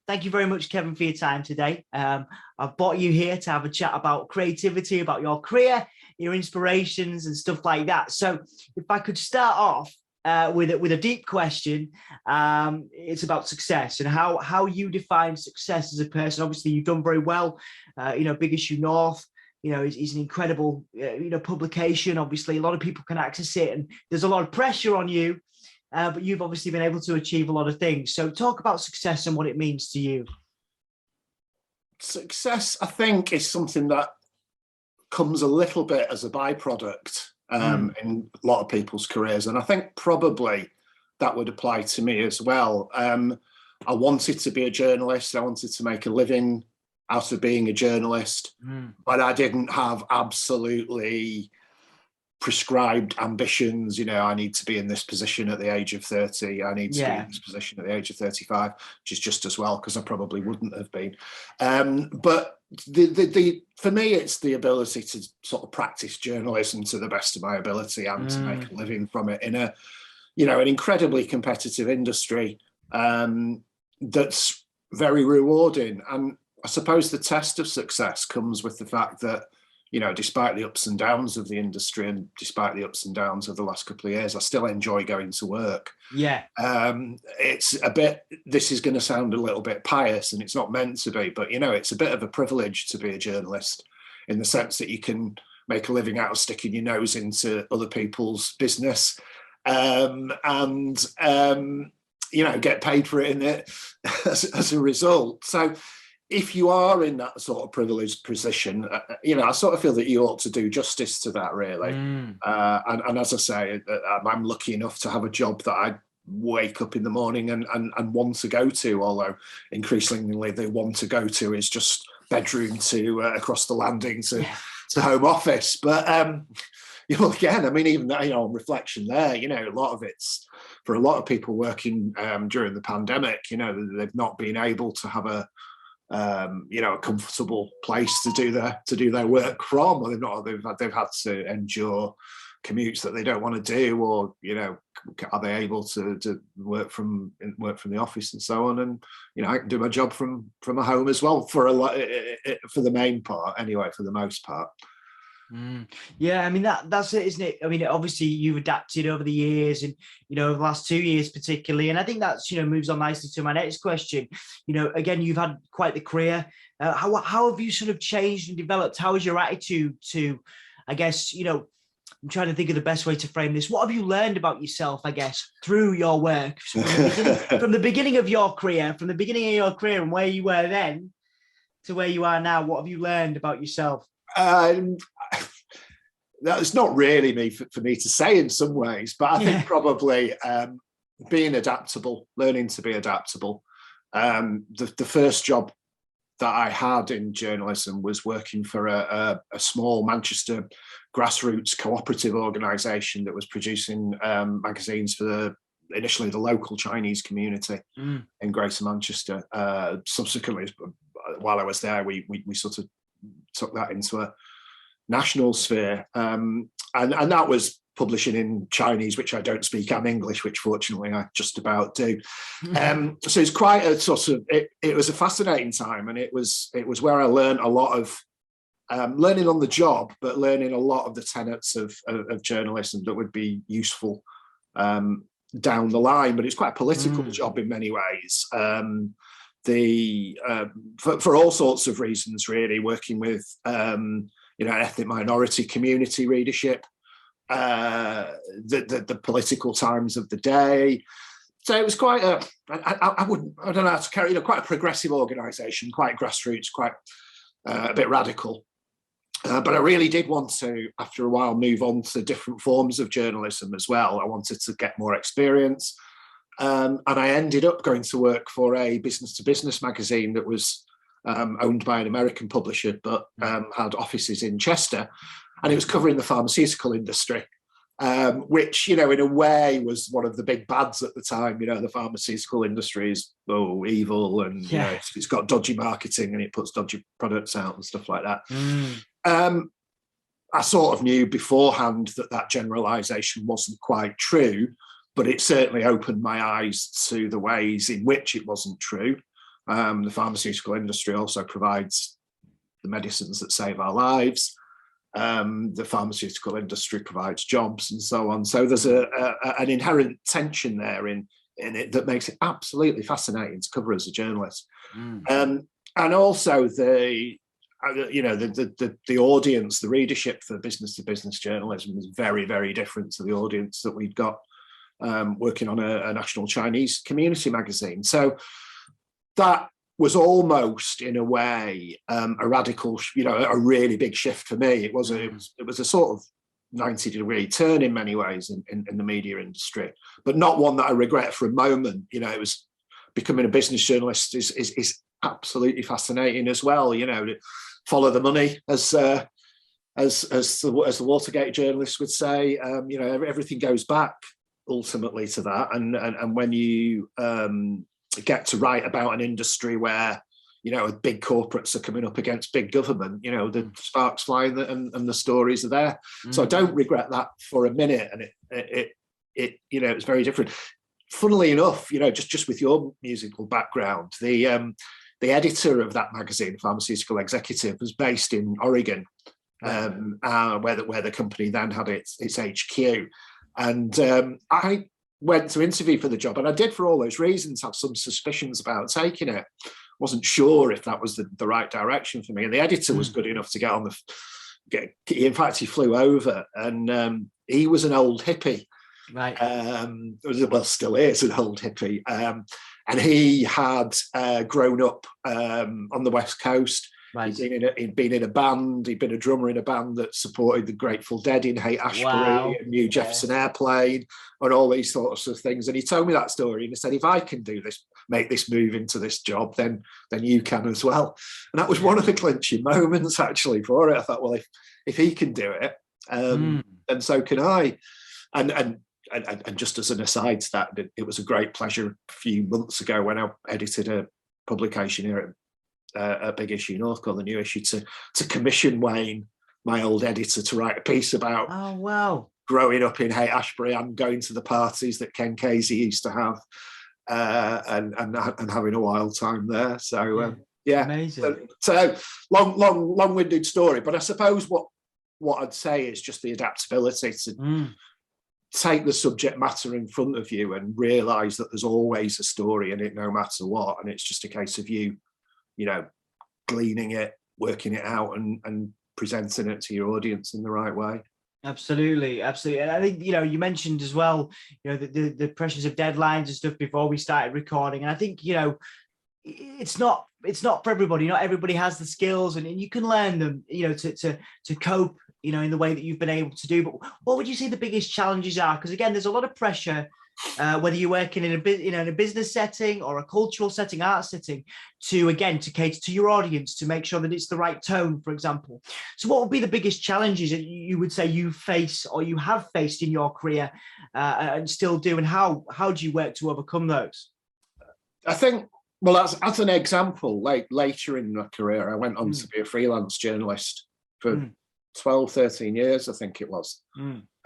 Thank you very much, Kevin, for your time today. I've brought you here to have a chat about creativity, about your career, your inspirations and stuff like that. So if I could start off with a deep question, it's about success and how you define success as a person. Obviously, you've done very well. Big Issue North, is an incredible, publication. Obviously, a lot of people can access it, and there's a lot of pressure on you. But you've obviously been able to achieve a lot of things. So talk about success and what it means to you. Success, I think, is something that comes a little bit as a byproduct in a lot of people's careers. And I think probably that would apply to me as well. I wanted to be a journalist. I wanted to make a living out of being a journalist, but I didn't have absolutely prescribed ambitions. I need to be in this position at the age of 30. I need to be in this position at the age of 35, which is just as well, because I probably wouldn't have been. But for me, it's the ability to sort of practice journalism to the best of my ability and to make a living from it in an incredibly competitive industry that's very rewarding. And I suppose the test of success comes with the fact that, despite the ups and downs of the industry and despite the ups and downs of the last couple of years, I still enjoy going to work. Yeah. This is going to sound a little bit pious, and it's not meant to be, but, it's a bit of a privilege to be a journalist in the sense that you can make a living out of sticking your nose into other people's business get paid for it in it as a result. So if you are in that sort of privileged position, I sort of feel that you ought to do justice to that, really. And as I say, I'm lucky enough to have a job that I wake up in the morning and want to go to, although increasingly the want to go to is just bedroom to across the landing to home office. But, again, I mean, even on reflection there, a lot of it's, for a lot of people working during the pandemic, they've not been able to have a comfortable place to do their work from, or they've had to endure commutes that they don't want to do, or are they able to work from the office and so on? And I can do my job from a home as well for the main part anyway, for the most part. Yeah, I mean that's it, isn't it? I mean, obviously you've adapted over the years, and the last 2 years particularly, and I think that's moves on nicely to my next question. Again, you've had quite the career. How have you sort of changed and developed? How is your attitude to, I guess, I'm trying to think of the best way to frame this. What have you learned about yourself, I guess, through your work from the beginning of your career, and where you were then to where you are now? What have you learned about yourself? That's not really for me to say in some ways, but I think probably being adaptable, learning to be adaptable. The first job that I had in journalism was working for a small Manchester grassroots cooperative organisation that was producing magazines for initially the local Chinese community in Greater Manchester. Subsequently, while I was there, we sort of took that into a national sphere, and that was publishing in Chinese, which I don't speak, and English, which fortunately I just about do. So it's quite a sort of it was a fascinating time, and it was where I learned a lot of learning on the job, but learning a lot of the tenets of journalism that would be useful down the line. But it's quite a political job in many ways. For all sorts of reasons, really, working with ethnic minority community readership, the political times of the day. So it was quite I don't know how to carry, quite a progressive organisation, quite grassroots, quite a bit radical. But I really did want to, after a while, move on to different forms of journalism as well. I wanted to get more experience. And I ended up going to work for a business-to-business magazine that was owned by an American publisher, but had offices in Chester. And it was covering the pharmaceutical industry, which, in a way was one of the big bads at the time. The pharmaceutical industry is evil, and it's got dodgy marketing and it puts dodgy products out and stuff like that. I sort of knew beforehand that generalisation wasn't quite true, but it certainly opened my eyes to the ways in which it wasn't true. The pharmaceutical industry also provides the medicines that save our lives. The pharmaceutical industry provides jobs and so on. So there's an inherent tension there in it that makes it absolutely fascinating to cover as a journalist. And also the audience, the readership for business to business journalism is very, very different to the audience that we'd got working on a national Chinese community magazine. So that was almost, in a way, a radical, a really big shift for me. It was a sort of 90-degree turn in many ways in the media industry, but not one that I regret for a moment. It was becoming a business journalist is absolutely fascinating as well. To follow the money, as the Watergate journalists would say. Everything goes back ultimately to that, and when you get to write about an industry where big corporates are coming up against big government, the sparks fly and the stories are there. So I don't regret that for a minute, and it's very different. Funnily enough, just with your musical background, the editor of that magazine, Pharmaceutical Executive, was based in Oregon, where the company then had its HQ. And I went to interview for the job, and I did, for all those reasons, have some suspicions about taking it. Wasn't sure if that was the right direction for me. And the editor was good enough to get on in fact, he flew over, and he was an old hippie. Right. Well, still is an old hippie. And he had grown up on the West Coast. Right. He'd been in a band. He'd been a drummer in a band that supported the Grateful Dead in Haight-Ashbury, and New Jefferson Airplane, and all these sorts of things. And he told me that story, and he said, if I can do this, make this move into this job, then you can as well. And that was one of the clinching moments, actually, for it. I thought, well, if he can do it, then so can I. And just as an aside to that, it was a great pleasure a few months ago when I edited a publication here at a Big Issue North called The New Issue to commission Wayne, my old editor, to write a piece about growing up in Haight-Ashbury and going to the parties that Ken Casey used to have, and having a wild time there. So amazing. So long-winded story, but I suppose what I'd say is just the adaptability to take the subject matter in front of you and realise that there's always a story in it, no matter what, and it's just a case of you gleaning it, working it out, and presenting it to your audience in the right way. Absolutely. And I think you mentioned as well the pressures of deadlines and stuff before we started recording, and I think it's not for everybody. Not everybody has the skills, and you can learn them to cope in the way that you've been able to do. But what would you say the biggest challenges are? Because again, there's a lot of pressure, whether you're working in a business setting or a cultural setting, art setting, to cater to your audience, to make sure that it's the right tone, for example. So what would be the biggest challenges that you would say you face or you have faced in your career and still do, and how do you work to overcome those? I think, well, as an example, later in my career, I went on to be a freelance journalist for 12, 13 years, I think it was.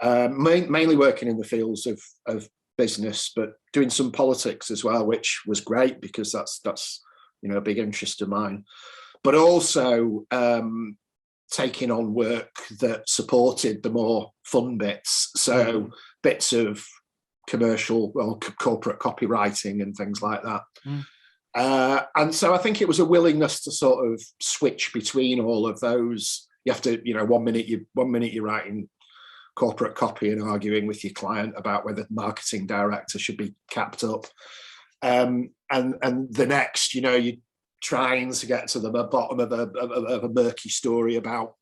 Mainly working in the fields of business, but doing some politics as well, which was great because that's a big interest of mine. But also taking on work that supported the more fun bits, so bits of commercial, corporate copywriting and things like that. And so I think it was a willingness to sort of switch between all of those. You have to, 1 minute you're writing corporate copy and arguing with your client about whether the marketing director should be capped up, and the next, you're trying to get to the bottom of a murky story about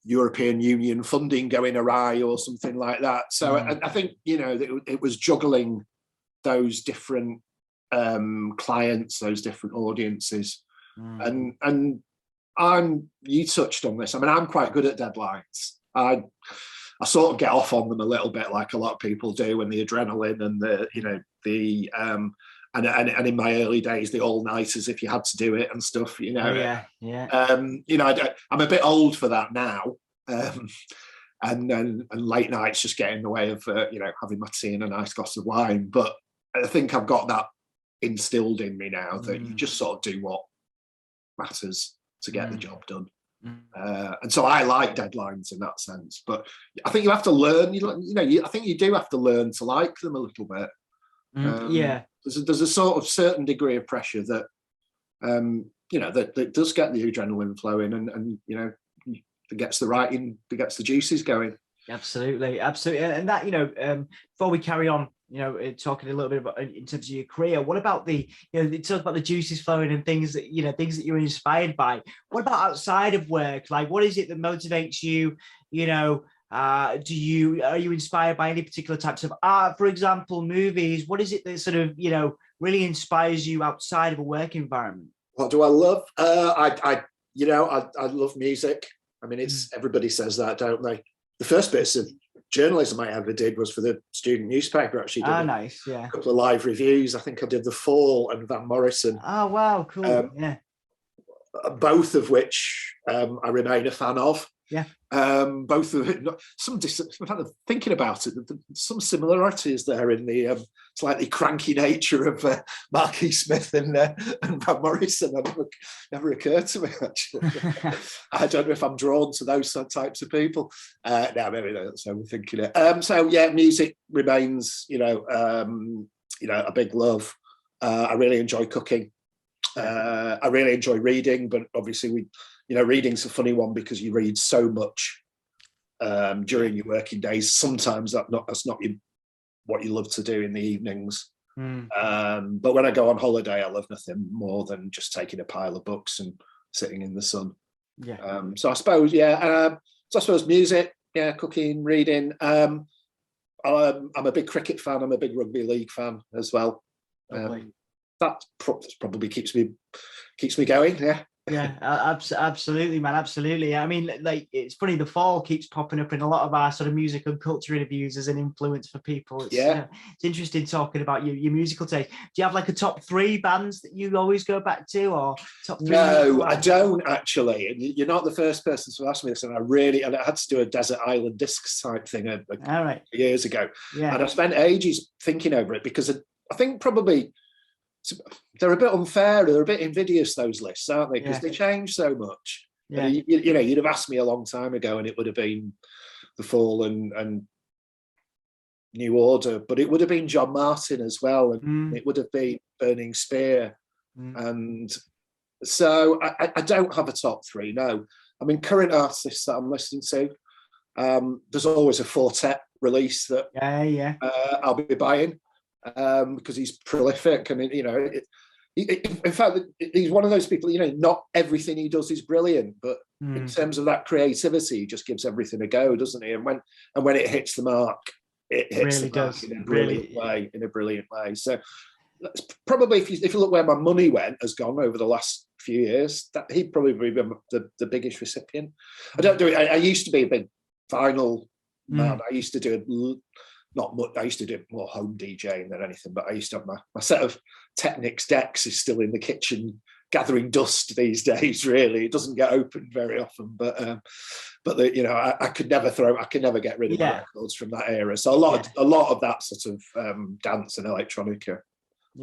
European Union funding going awry or something like that. So I think it was juggling those different clients, those different audiences, and you touched on this. I mean, I'm quite good at deadlines. I sort of get off on them a little bit, like a lot of people do, and the adrenaline and and in my early days, the all-nighters if you had to do it and stuff. I'm a bit old for that now, and late nights just get in the way of having my tea and a nice glass of wine. But I think I've got that instilled in me now that you just sort of do what matters to get the job done. And so I like deadlines in that sense, but I think you have to learn, I think you do have to learn to like them a little bit. There's a sort of certain degree of pressure that, that does get the adrenaline flowing and that gets the writing, that gets the juices going. Absolutely. And that, before we carry on, talking a little bit about in terms of your career, what about talk about the juices flowing and things that you're inspired by. What about outside of work? Like, what is it that motivates you? Are you inspired by any particular types of art, for example, movies? What is it that sort of, really inspires you outside of a work environment? What do I love? I love music. I mean, everybody says that, don't they? The first bits of journalism I ever did was for the student newspaper. Actually, did nice, yeah. A couple of live reviews. I think I did The Fall and Van Morrison. Oh wow, cool. Both of which I remain a fan of. Yeah. Both of it. Thinking about it, some similarities there in the slightly cranky nature of Marquis Smith and Van Morrison. That never occurred to me, actually. I don't know if I'm drawn to those types of people. No, maybe that's overthinking it. So yeah, music remains, a big love. I really enjoy cooking. I really enjoy reading, but obviously reading's a funny one because you read so much during your working days. Sometimes that's not what you love to do in the evenings. But when I go on holiday, I love nothing more than just taking a pile of books and sitting in the sun. So I suppose, music, cooking, reading. I'm a big cricket fan. I'm a big rugby league fan as well. That probably keeps me going. Absolutely, man, absolutely. I mean, like, it's funny, The Fall keeps popping up in a lot of our sort of music and culture interviews as an influence for people. It's interesting talking about your musical taste. Do you have like a top 3 bands that you always go back to, or top 3? No, I don't actually. You're not the first person to ask me this, and I had to do a Desert Island Discs type thing years ago. And I spent ages thinking over it because I think probably they're a bit unfair, they're a bit invidious, those lists, aren't they? Because they change so much. You'd have asked me a long time ago and it would have been The Fall and New Order, but it would have been John Martin as well, and it would have been Burning Spear. And so I don't have a top 3, no. I mean, current artists that I'm listening to, there's always a Fortet release that I'll be buying. Because he's prolific, and in fact, he's one of those people. Not everything he does is brilliant, but in terms of that creativity, he just gives everything a go, doesn't he? And when it hits the mark, it hits really the mark does. in a brilliant way. So that's probably, if you look where my money has gone over the last few years, that he'd probably be the biggest recipient. I don't do it. I used to be a big vinyl man. I used to do not much. I used to do more home DJing than anything, but I used to have my set of Technics decks is still in the kitchen gathering dust these days. Really, it doesn't get opened very often, but I could never get rid of the records from that era. So a lot of that sort of dance and electronica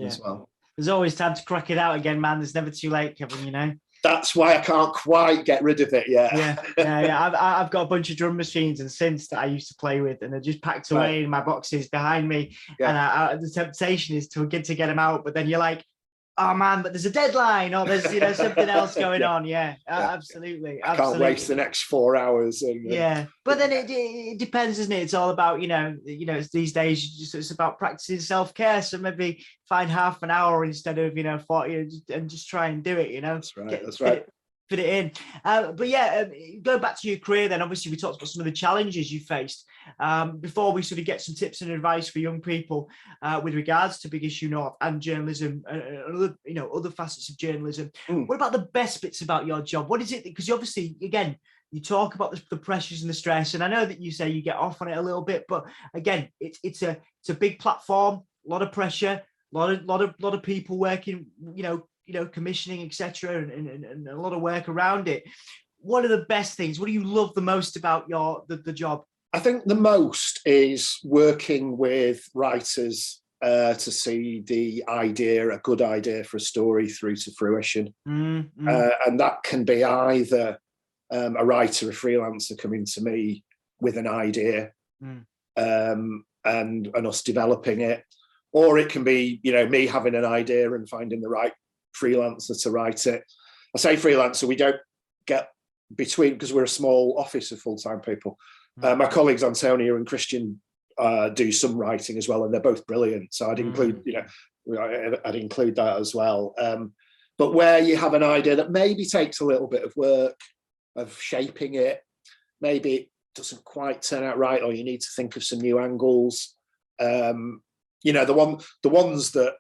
as well. There's always time to crack it out again, man. There's never too late, Kevin. That's why I can't quite get rid of it yet. I've got a bunch of drum machines and synths that I used to play with, and they're just packed away in my boxes behind me. And the temptation is to get them out, but then you're like, oh man, but there's a deadline, or there's something else going on. Absolutely. I can't waste the next 4 hours. But then it depends, isn't it? It's all about these days it's about practicing self-care. So maybe find half an hour instead of 40, and just try and do it. That's right. Fit it in. Go back to your career then. Obviously, we talked about some of the challenges you faced. Before we sort of get some tips and advice for young people with regards to Big Issue North and journalism and other facets of journalism. What about the best bits about your job? What is it? Because obviously, again, you talk about the pressures and the stress, and I know that you say you get off on it a little bit, but again, it's a big platform, a lot of pressure, a lot of people working, commissioning, etc., and a lot of work around it. What are the best things? What do you love the most about the job? I think the most is working with writers to see the idea, a good idea for a story, through to fruition. And that can be either a writer, a freelancer coming to me with an idea, and us developing it, or it can be, you know, me having an idea and finding the right freelancer to write it. I say freelancer, we don't get between, because we're a small office of full-time people. My colleagues Antonia and Christian do some writing as well, and they're both brilliant. So I'd include, you know, I'd include that as well. But where you have an idea that maybe takes a little bit of work of shaping it, maybe it doesn't quite turn out right, or you need to think of some new angles. You know, the ones that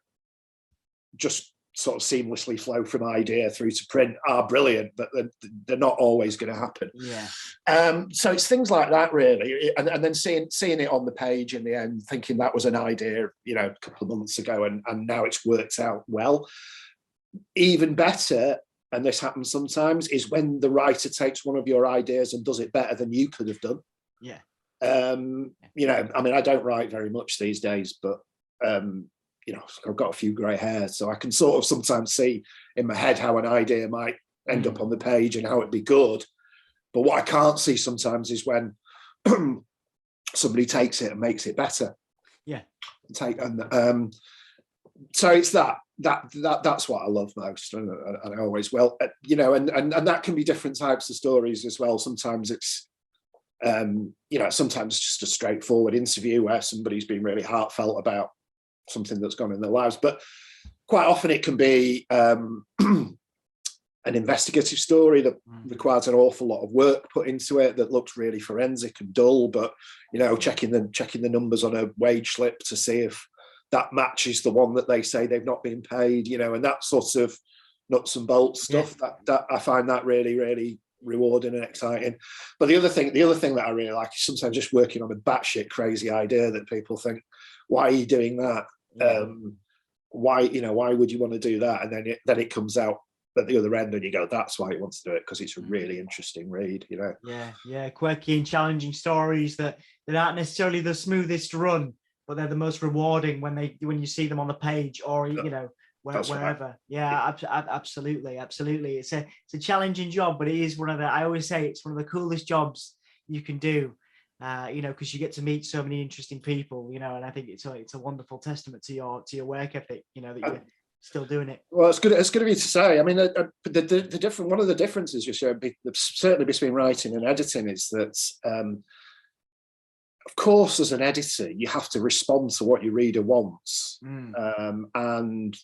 just sort of seamlessly flow from idea through to print are brilliant, but they're not always going to happen. So it's things like that, really, and then seeing it on the page in the end, thinking that was an idea, you know, a couple of months ago, and now it's worked out well. Even better, and this happens sometimes, is when the writer takes one of your ideas and does it better than you could have done. You know, I mean, I don't write very much these days, but you know, I've got a few grey hairs, so I can sort of sometimes see in my head how an idea might end up on the page and how it'd be good. But what I can't see sometimes is when somebody takes it and makes it better. So it's that's what I love most, and I always will. You know, and that can be different types of stories as well. Sometimes it's you know, sometimes just a straightforward interview where somebody's been really heartfelt about something that's gone in their lives, but quite often it can be an investigative story that requires an awful lot of work put into it, that looks really forensic and dull, but, you know, checking the numbers on a wage slip to see if that matches the one that they say they've not been paid, you know, and that sort of nuts and bolts stuff. That I find that really, really rewarding and exciting. But the other thing that I really like is sometimes just working on a batshit crazy idea that people think, why are you doing that? Why would you want to do that? And then it comes out at the other end and you go, that's why he wants to do it, because it's a really interesting read, you know. Quirky and challenging stories that aren't necessarily the smoothest run, but they're the most rewarding when you see them on the page, or you know, wherever. Right. Absolutely. It's a challenging job, but it is I always say it's one of the coolest jobs you can do. You know, because you get to meet so many interesting people, you know, and I think it's a wonderful testament to your work ethic, you know, that you're still doing it. Well, it's good of you to say. I mean, the different, one of the differences you showed, certainly between writing and editing, is that of course, as an editor, you have to respond to what your reader wants, and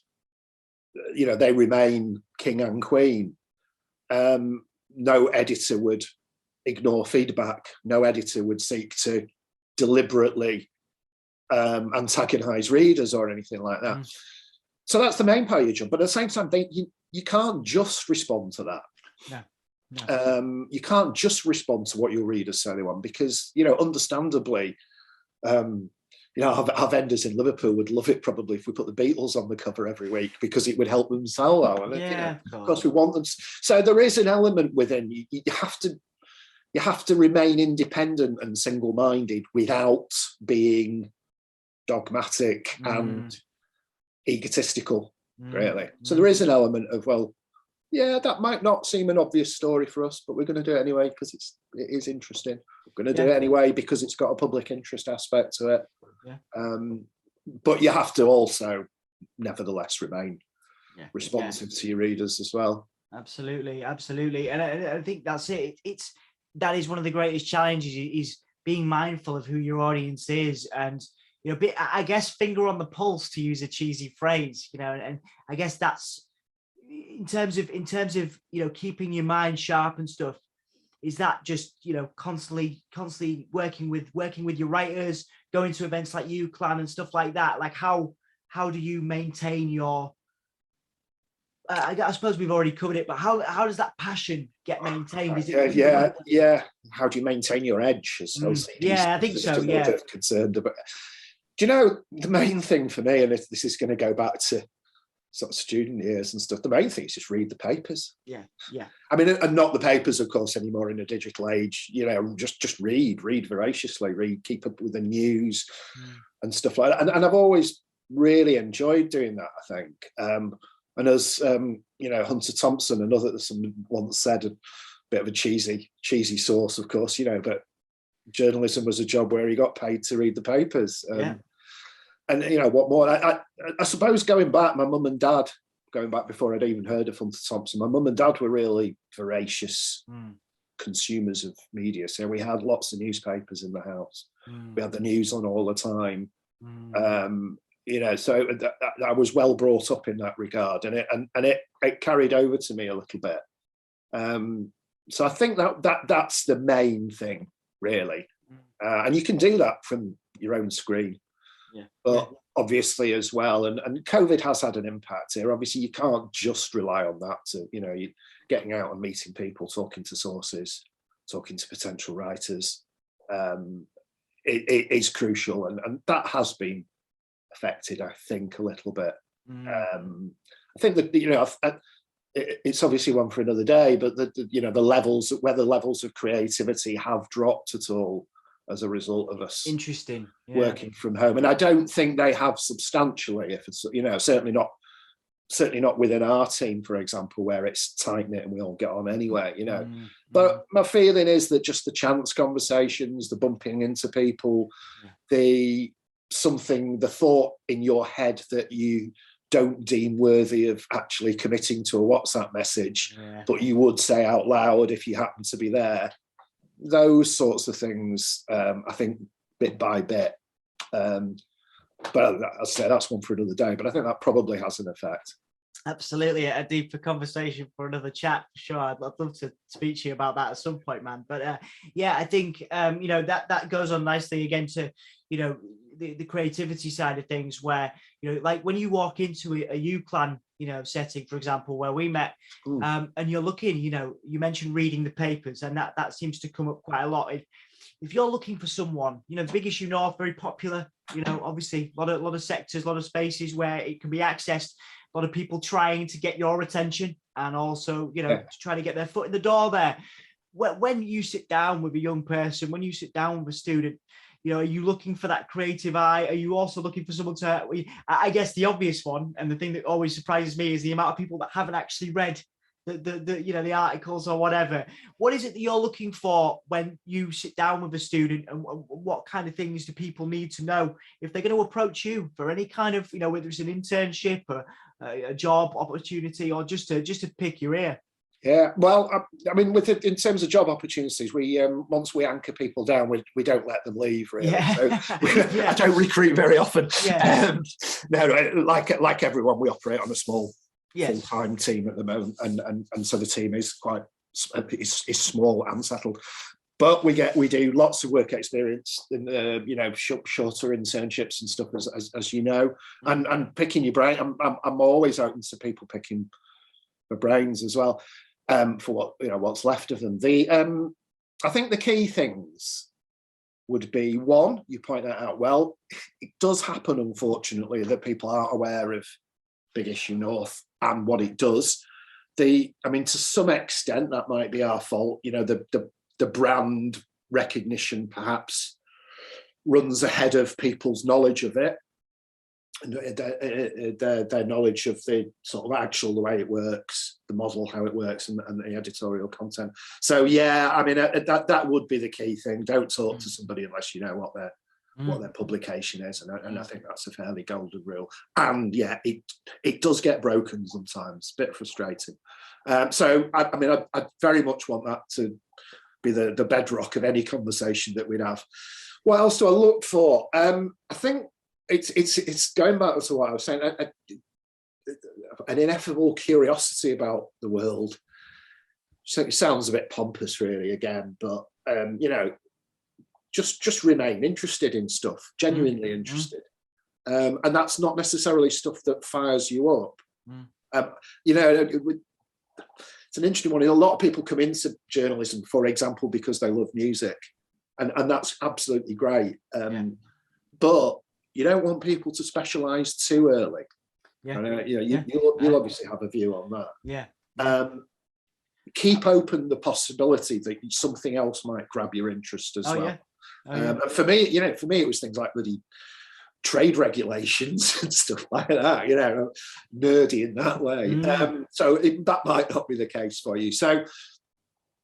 you know, they remain king and queen. No editor would ignore feedback. No editor would seek to deliberately antagonize readers or anything like that. So that's the main part of your job. But at the same time, you can't just respond to that. No. You can't just respond to what your readers say they want, because, you know, understandably, you know, our vendors in Liverpool would love it probably if we put the Beatles on the cover every week, because it would help them sell well. And, you know, of course we want them. So there is an element within you have to remain independent and single-minded without being dogmatic and egotistical, really. So there is an element of, well, yeah, that might not seem an obvious story for us, but we're going to do it anyway because it is interesting. We're going to do it anyway because it's got a public interest aspect to it. But you have to also, nevertheless, remain responsive to your readers as well. Absolutely. And I think that's it. That is one of the greatest challenges, is being mindful of who your audience is, and, you know, I guess finger on the pulse, to use a cheesy phrase, you know, and I guess that's in terms of, you know, keeping your mind sharp and stuff. Is that just, you know, constantly working with your writers, going to events like UCLan and stuff like that? Like how do you maintain your I suppose we've already covered it, but how does that passion get maintained? Is it how do you maintain your edge? As I think so. Yeah, concerned about. Do you know, the main thing for me, and this is going to go back to sort of student years and stuff, the main thing is just read the papers. Yeah. I mean, and not the papers, of course, anymore in a digital age. You know, just read voraciously, keep up with the news and stuff like that. And I've always really enjoyed doing that, I think. And as Hunter Thompson, another someone once said, a bit of a cheesy source, of course, but journalism was a job where he got paid to read the papers. And what more? I suppose going back, my mum and dad, going back before I'd even heard of Hunter Thompson, my mum and dad were really voracious consumers of media. So we had lots of newspapers in the house. We had the news on all the time. So I was well brought up in that regard, and it carried over to me a little bit. So I think that's the main thing, really. And you can do that from your own screen. But obviously as well, and COVID has had an impact here. Obviously, you can't just rely on that to, you getting out and meeting people, talking to sources, talking to potential writers. It is crucial, and that has been affected, I think, a little bit. I think that it's obviously one for another day, but the levels of creativity have dropped at all as a result of us working from home, and I don't think they have substantially. If it's certainly not within our team, for example, where it's tight knit and we all get on anyway. But my feeling is that just the chance conversations, the bumping into people, the thought in your head that you don't deem worthy of actually committing to a WhatsApp message, but you would say out loud if you happen to be there. Those sorts of things, I think, bit by bit. But as I say, that's one for another day. But I think that probably has an effect. Absolutely, a deeper conversation for another chat, for sure. I'd love to speak to you about that at some point, man. But I think that goes on nicely again to the creativity side of things, where like when you walk into a UCLan setting, for example, where we met, and you're looking, you mentioned reading the papers, and that seems to come up quite a lot. If you're looking for someone, the Big Issue North, very popular, obviously a lot of sectors, a lot of spaces where it can be accessed, a lot of people trying to get your attention, and also trying to get their foot in the door there. When you sit down with a young person, when you sit down with a student, are you looking for that creative eye? Are you also looking for someone to, I guess the obvious one, and the thing that always surprises me, is the amount of people that haven't actually read the articles or whatever. What is it that you're looking for when you sit down with a student, and what kind of things do people need to know if they're going to approach you for any kind of, whether it's an internship or a job opportunity, or just to pick your ear? Yeah, well, I mean, in terms of job opportunities, we once we anchor people down, we don't let them leave, really. So I don't recruit very often. No, like everyone, we operate on a small full-time team at the moment, and so the team is is small and settled. But we do lots of work experience in shorter internships and stuff, as you know, and picking your brain. I'm always open to people picking my brains as well. For what's left of them. I think the key things would be, one, you point that out well, it does happen, unfortunately, that people aren't aware of Big Issue North and what it does. To some extent, that might be our fault. The brand recognition perhaps runs ahead of people's knowledge of it, and their knowledge of the sort of the way it works, the model, how it works, and the editorial content. So that would be the key thing. Don't talk to somebody unless you know what their publication is, and I think that's a fairly golden rule. And it does get broken sometimes, a bit frustrating. So I very much want that to be the bedrock of any conversation that we'd have. What else do I look for? I think it's going back to what I was saying, an ineffable curiosity about the world. So it sounds a bit pompous, really, again, but just remain interested in stuff, genuinely interested, and that's not necessarily stuff that fires you up. It's an interesting one. A lot of people come into journalism, for example, because they love music, and that's absolutely great. But you don't want people to specialise too early. You'll obviously have a view on that. Keep open the possibility that something else might grab your interest as well. And for me, it was things like trade regulations and stuff like that, you know, nerdy in that way. So that might not be the case for you. So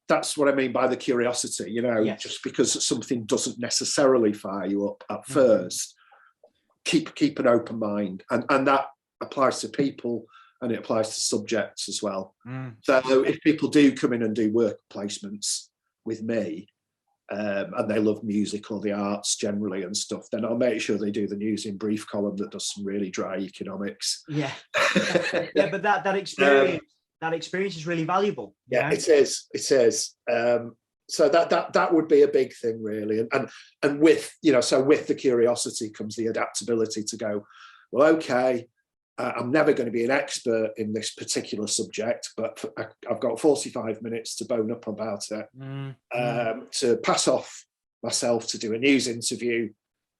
that's what I mean by the curiosity, you know, just because something doesn't necessarily fire you up at first, keep an open mind. And that applies to people and it applies to subjects as well. So if people do come in and do work placements with me, and they love music or the arts generally and stuff, then I'll make sure they do the news in brief column that does some really dry economics. Yeah, but that experience is really valuable. Yeah, it is. So that would be a big thing, really. And with, you know, so with the curiosity comes the adaptability to go, well, okay, I'm never going to be an expert in this particular subject, but I've got 45 minutes to bone up about it, to pass off myself to do a news interview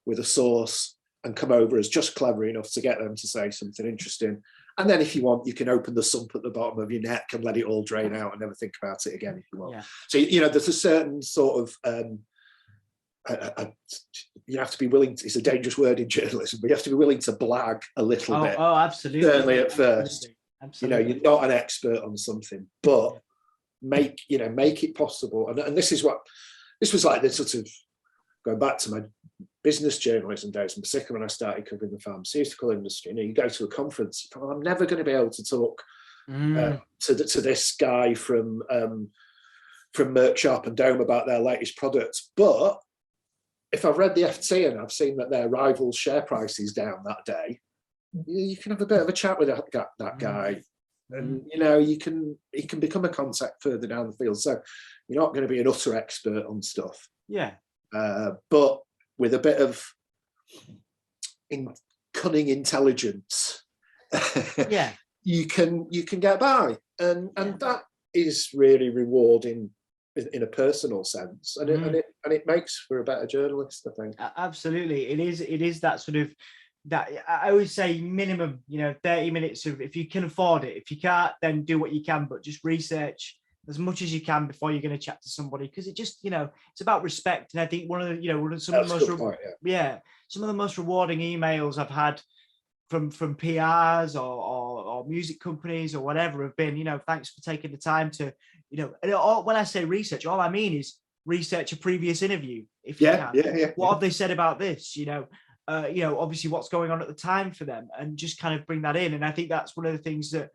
with a source and come over as just clever enough to get them to say something interesting. And then if you want, you can open the sump at the bottom of your neck and let it all drain out and never think about it again if you want. So, you know, there's a certain sort of, you have to be willing to, it's a dangerous word in journalism, but you have to be willing to blag a little bit. Oh, absolutely. Certainly at first. Absolutely. You know, you're not an expert on something, but make it possible. And this was like the sort of, going back to my business journalism days, and particularly when I started covering the pharmaceutical industry, you know, you go to a conference, I'm never going to be able to talk to this guy from Merck Sharp and Dome about their latest product, but if I've read the FT and I've seen that their rival's share price is down that day, you can have a bit of a chat with that guy, and you know, he can become a contact further down the field. So you're not going to be an utter expert on stuff, but with a bit of cunning intelligence, you can get by, and that is really rewarding in a personal sense, and it makes for a better journalist, I think. Absolutely, it is that sort of, that I always say minimum, you know, 30 minutes of, if you can afford it. If you can't, then do what you can, but just research as much as you can before you're going to chat to somebody, because it just, you know, it's about respect. And I think some of the most rewarding emails I've had from PRs or music companies or whatever have been, you know, thanks for taking the time to, you know, and when I say research, all I mean is research a previous interview if you can. What have they said about this? You know, obviously what's going on at the time for them, and just kind of bring that in. And I think that's one of the things that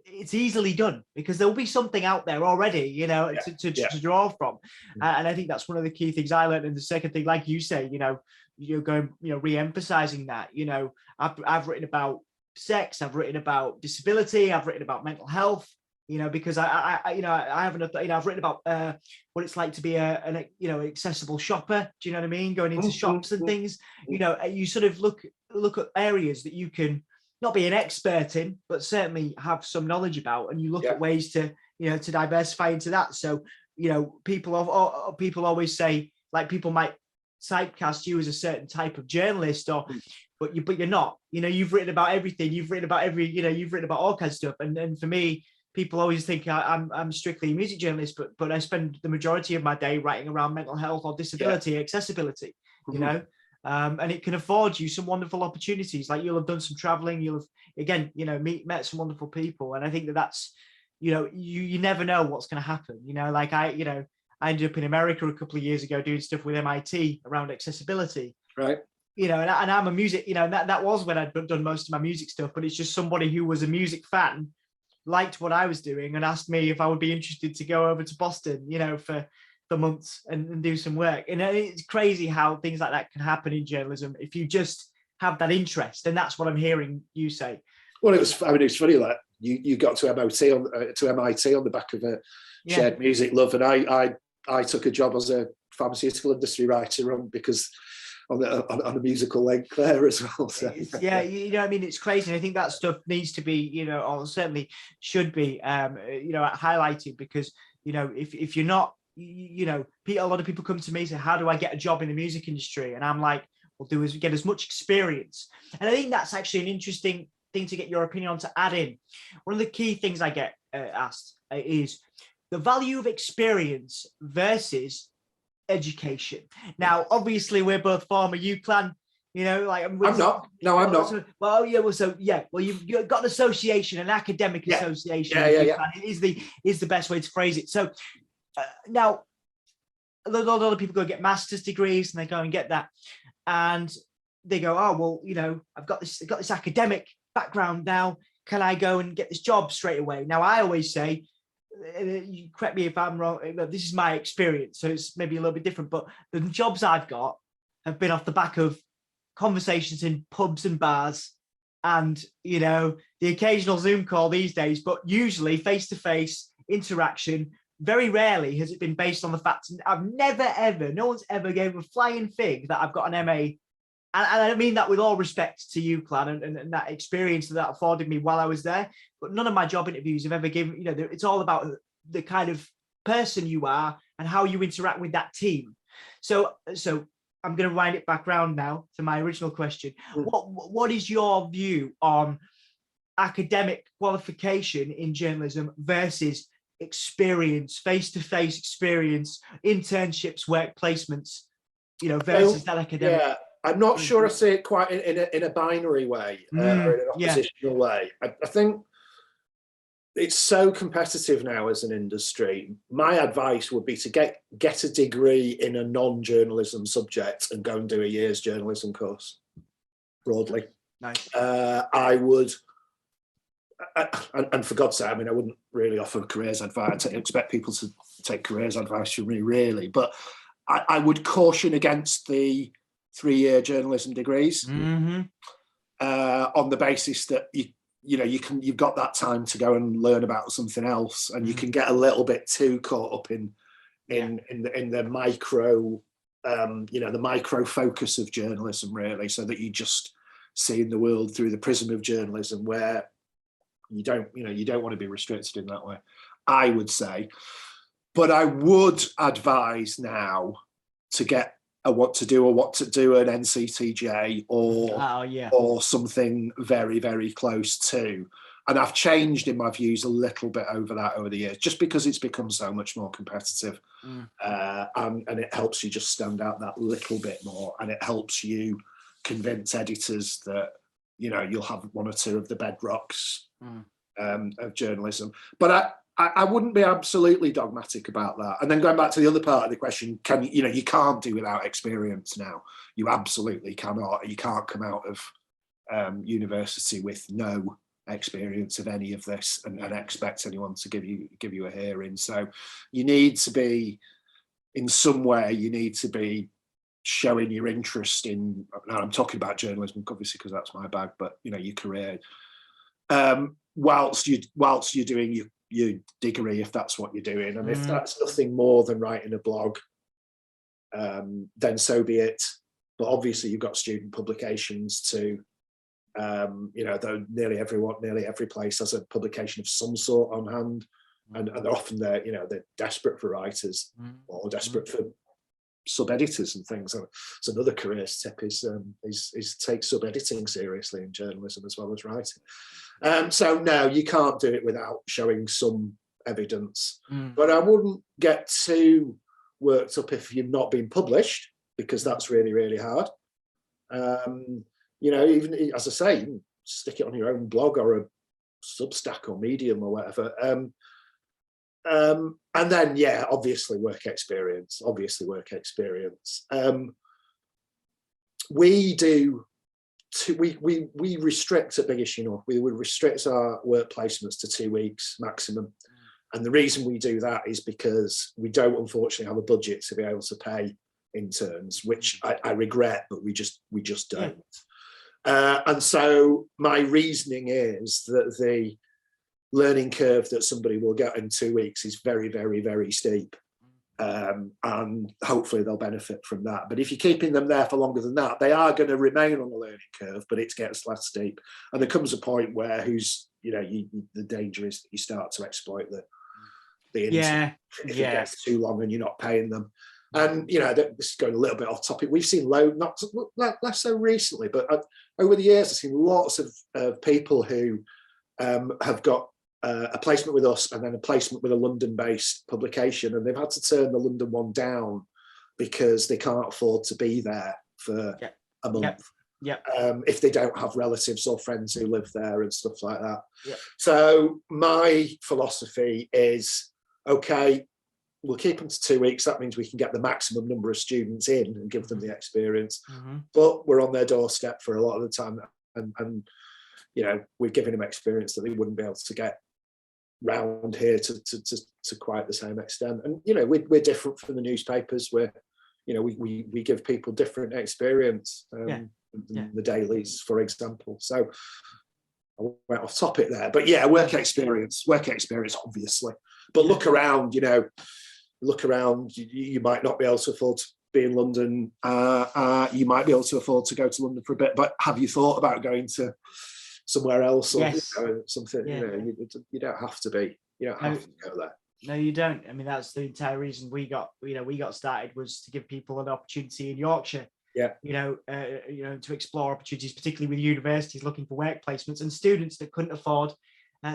it's easily done, because there'll be something out there already, you know, to draw from. And I think that's one of the key things I learned. And the second thing, like you say, you know, you're going, you know, re-emphasizing that, you know, I've written about sex, I've written about disability, I've written about mental health, you know, because I haven't, you know, I've written about what it's like to be an accessible shopper. Do you know what I mean? Going into shops and things, you know, you sort of look at areas that you can not be an expert in, but certainly have some knowledge about, and you look at ways to, you know, to diversify into that. So, you know, people always say, like, people might typecast you as a certain type of journalist, or but you're not. You know, you've written about everything. You've written about you've written about all kinds of stuff. And for me, people always think I'm strictly a music journalist, but I spend the majority of my day writing around mental health or disability, accessibility. You know. And it can afford you some wonderful opportunities. Like, you'll have done some traveling, you'll have, again, you know, met some wonderful people. And I think that's, you know, you never know what's going to happen. You know, like I ended up in America a couple of years ago doing stuff with MIT around accessibility. Right. You know, and I'm a music, you know, that was when I'd done most of my music stuff, but it's just somebody who was a music fan, liked what I was doing, and asked me if I would be interested to go over to Boston, you know, for months and do some work. And it's crazy how things like that can happen in journalism if you just have that interest. And that's what I'm hearing you say. Well, it's funny, like you got to MIT on the back of a shared music love, and I took a job as a pharmaceutical industry writer because on a musical link there as well. So. You know, I mean, it's crazy. And I think that stuff needs to be, you know, or certainly should be, you know, highlighted, because, you know, if you're not, you know, a lot of people come to me and say, how do I get a job in the music industry? And I'm like, well, get as much experience. And I think that's actually an interesting thing to get your opinion on, to add in. One of the key things I get asked is the value of experience versus education. Now, obviously, we're both former UCLan, You know, like I'm not. No, I'm not. Well, you've got an association, an academic association. Yeah. Is the best way to phrase it. So now, a lot of other people go get master's degrees, and they go and get that, and they go, oh well, you know, I've got this academic background now. Can I go and get this job straight away? Now, I always say, you correct me if I'm wrong, this is my experience, so it's maybe a little bit different, but the jobs I've got have been off the back of conversations in pubs and bars, and, you know, the occasional Zoom call these days, but usually face-to-face interaction. Very rarely has it been based on the fact, I've never, ever, no one's ever gave a flying fig that I've got an MA. And I mean that with all respect to you, Clan, and that experience that afforded me while I was there. But none of my job interviews have ever given, you know, it's all about the kind of person you are and how you interact with that team. So I'm going to wind it back around now to my original question. What is your view on academic qualification in journalism versus experience, face-to-face experience, internships, work placements, you know, versus that academic? Yeah. I'm not sure I see it quite in a binary way or in an oppositional way. I think it's so competitive now as an industry. My advice would be to get a degree in a non-journalism subject and go and do a year's journalism course, broadly. Nice. I would, and for God's sake, I mean, I wouldn't really offer careers advice. I expect people to take careers advice from me, really. But I would caution against the 3-year journalism degrees on the basis that you've got that time to go and learn about something else, and you can get a little bit too caught up in the micro, the micro focus of journalism, really, so that you just seeing the world through the prism of journalism, where you don't want to be restricted in that way, I would say. But I would advise now to get what to do an NCTJ or something very, very close to. And I've changed in my views a little bit over the years, just because it's become so much more competitive. And it helps you just stand out that little bit more, and it helps you convince editors that, you know, you'll have one or two of the bedrocks of journalism. But I wouldn't be absolutely dogmatic about that. And then going back to the other part of the question, you can't do without experience now. You absolutely cannot. You can't come out of university with no experience of any of this and expect anyone to give you a hearing. So you need to be, in some way, you need to be showing your interest in, now I'm talking about journalism, obviously, because that's my bag, but, you know, your career, whilst you're doing your degree, if that's what you're doing. And if that's nothing more than writing a blog, then so be it. But obviously you've got student publications too. Though nearly every place has a publication of some sort on hand, and they're often they're desperate for writers or desperate for sub-editors and things. So another careers tip is take sub-editing seriously in journalism as well as writing. So no, you can't do it without showing some evidence. But I wouldn't get too worked up if you've not been published, because that's really, really hard. Even as I say, you can stick it on your own blog or a Substack or Medium or whatever. And then, obviously work experience. We restrict at Big Issue North. We would restrict our work placements to 2 weeks maximum. And the reason we do that is because we don't, unfortunately, have a budget to be able to pay interns, which I regret, but we just don't. And so my reasoning is that the learning curve that somebody will get in 2 weeks is very, very, very steep. And hopefully they'll benefit from that. But if you're keeping them there for longer than that, they are going to remain on the learning curve, but it gets less steep. And there comes a point where the danger is that you start to exploit the intern if it gets too long and you're not paying them. And, this is going a little bit off topic. We've seen not less so recently, but over the years, I've seen lots of people who have got a placement with us and then a placement with a London-based publication, and they've had to turn the London one down because they can't afford to be there for a month. Yeah. If they don't have relatives or friends who live there and stuff like that. Yeah. So my philosophy is, okay, we'll keep them to 2 weeks. That means we can get the maximum number of students in and give them the experience. But we're on their doorstep for a lot of the time, and you know, we're giving them experience that they wouldn't be able to get round here to quite the same extent. And you know, we're different from the newspapers. We're, you know, we give people different experience than the dailies, for example. So I went off topic there, but yeah, work experience, obviously. But look around, you know, you might not be able to afford to be in London. You might be able to afford to go to London for a bit, but have you thought about going to somewhere else or Yes. you know, something? You know, you don't have to be. You don't have to go there. No, you don't. I mean, that's the entire reason we got started, was to give people an opportunity in Yorkshire. Yeah. You know, to explore opportunities, particularly with universities looking for work placements and students that couldn't afford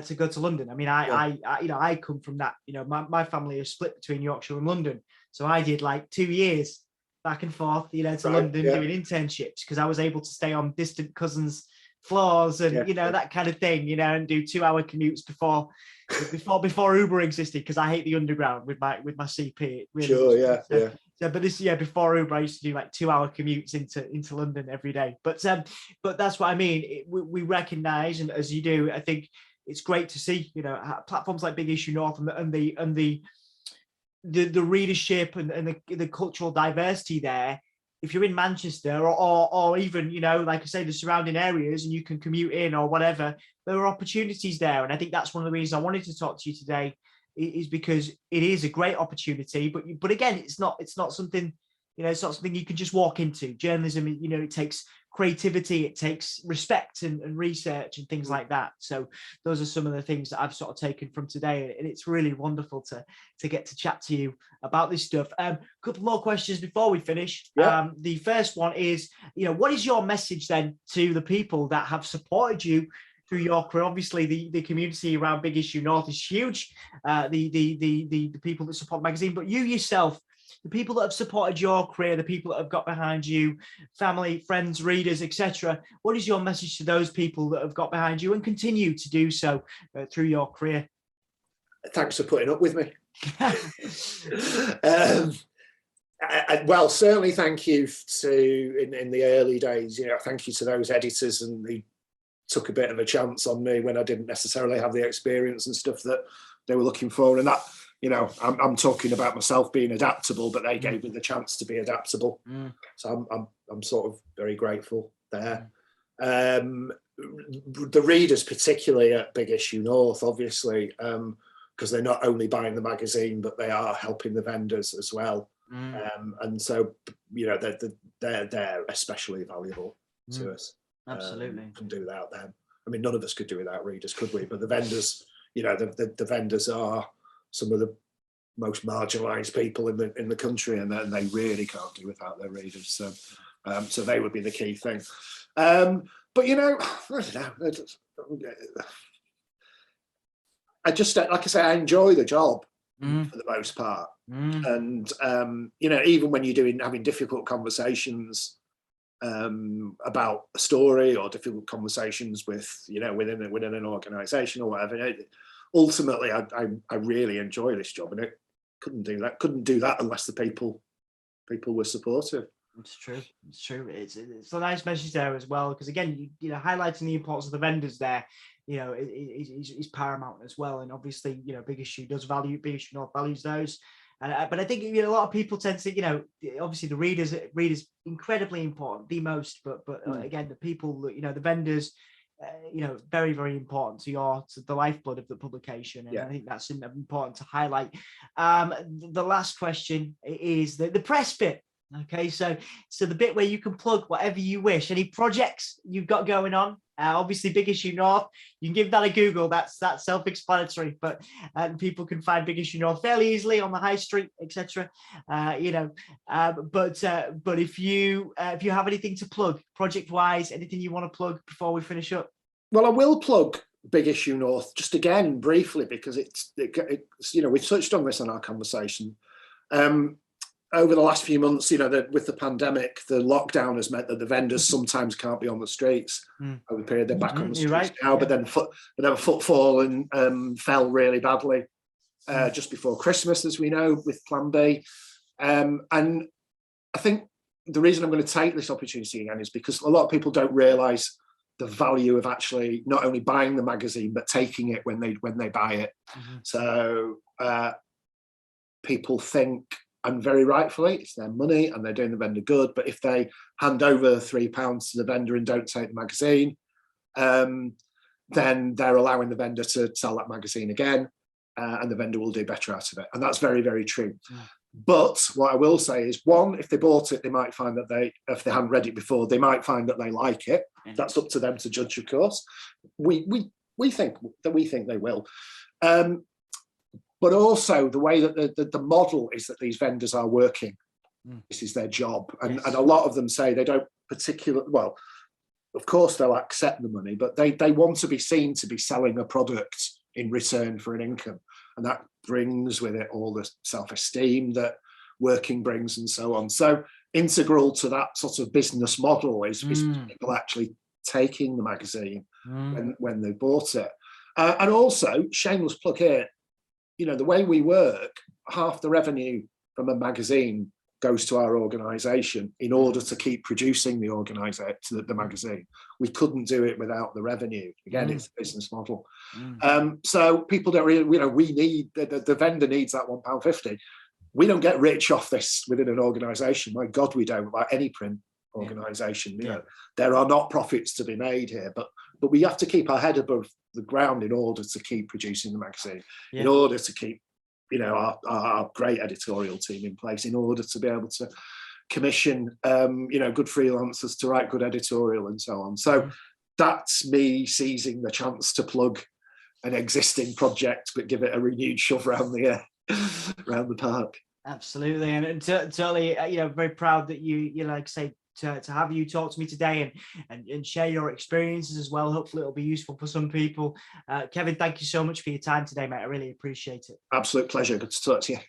to go to London. I mean, I come from that. You know, my family is split between Yorkshire and London, so I did like 2 years back and forth, you know, to London doing internships, because I was able to stay on distant cousins' floors and you know, that kind of thing, you know, and do 2-hour commutes before Uber existed, because I hate the underground with my CP. It really but this before Uber, I used to do like 2-hour commutes into London every day. But that's what I mean. We recognise, and as you do, I think it's great to see, you know, platforms like Big Issue North and the readership and the cultural diversity there. If you're in Manchester or even, you know, like I say, the surrounding areas, and you can commute in or whatever, there are opportunities there. And I think that's one of the reasons I wanted to talk to you today, is because it is a great opportunity. But again, it's not something, you know, it's not something you can just walk into. Journalism, you know, it takes creativity, it takes respect and research and things like that. So those are some of the things that I've sort of taken from today, and it's really wonderful to get to chat to you about this stuff. A couple more questions before we finish. The first one is, you know, what is your message then to the people that have supported you through your career? Obviously, the community around Big Issue North is huge. The people that support the magazine, but you yourself, the people that have supported your career, the people that have got behind you, family, friends, readers, etc. What is your message to those people that have got behind you and continue to do so through your career? Thanks for putting up with me. Well, certainly thank you to in the early days. You know, thank you to those editors, and they took a bit of a chance on me when I didn't necessarily have the experience and stuff that they were looking for, and that. You know, I'm talking about myself being adaptable, but they gave me the chance to be adaptable. So I'm sort of very grateful there. The readers, particularly at Big Issue North, obviously, because they're not only buying the magazine, but they are helping the vendors as well. And so, you know, they're especially valuable to us. Absolutely. Couldn't do without them. I mean, none of us could do without readers, could we? But the vendors, you know, the vendors are some of the most marginalised people in the country, and they really can't do without their readers. So, so they would be the key thing. But you know, I don't know. I just, like I say, I enjoy the job for the most part, and you know, even when you're having difficult conversations about a story, or difficult conversations with, you know, within an organisation or whatever. Ultimately, I really enjoy this job, and it couldn't do that unless the people were supportive. It's true. It's a nice message there as well, because again, you know, highlighting the importance of the vendors there, you know, is paramount as well. And obviously, you know, Big Issue North values those. But I think, you know, a lot of people tend to, you know, obviously the readers incredibly important, the most. But again, the people, you know, the vendors. You know, very, very important to the lifeblood of the publication, and I think that's important to highlight. The last question is the press bit. Okay, so the bit where you can plug whatever you wish, any projects you've got going on. Obviously, Big Issue North, you can give that a Google. That's self-explanatory, but people can find Big Issue North fairly easily on the high street, etc. You know, but if you have anything to plug, project-wise, anything you want to plug before we finish up. Well, I will plug Big Issue North just again briefly, because it's you know, we've touched on this in our conversation. over the last few months, with the pandemic, the lockdown has meant that the vendors sometimes can't be on the streets over the period. They're back on the streets now, but then footfall and fell really badly just before Christmas, as we know, with Plan B. And I think the reason I'm going to take this opportunity again is because a lot of people don't realise the value of actually not only buying the magazine but taking it when they buy it. So people think, and very rightfully, it's their money and they're doing the vendor good, but if they hand over £3 to the vendor and don't take the magazine, then they're allowing the vendor to sell that magazine again, and the vendor will do better out of it. And that's very, very true. But what I will say is, one, if they bought it, they might find that if they hadn't read it before, they might find that they like it. That's up to them to judge, of course. We think they will. But also the way that the model is that these vendors are working. This is their job. And a lot of them say they don't well, of course they'll accept the money, but they want to be seen to be selling a product in return for an income. And that brings with it all the self-esteem that working brings and so on. So integral to that sort of business model is people actually taking the magazine when they bought it. And also, shameless plug here, the way we work, half the revenue from a magazine goes to our organisation in order to keep producing the magazine. We couldn't do it without the revenue. Again, it's a business model. So people don't really, we need, the vendor needs that £1.50. We don't get rich off this within an organisation. My God, we don't, like any print organisation. There are not profits to be made here, but we have to keep our head above the ground in order to keep producing the magazine, in order to keep our great editorial team in place, in order to be able to commission good freelancers to write good editorial and so on. So that's me seizing the chance to plug an existing project but give it a renewed shove around the park. Absolutely. And totally very proud that you like say to have you talk to me today and share your experiences as well. Hopefully it'll be useful for some people. Kevin, thank you so much for your time today, mate. I really appreciate it. Absolute pleasure. Good to talk to you.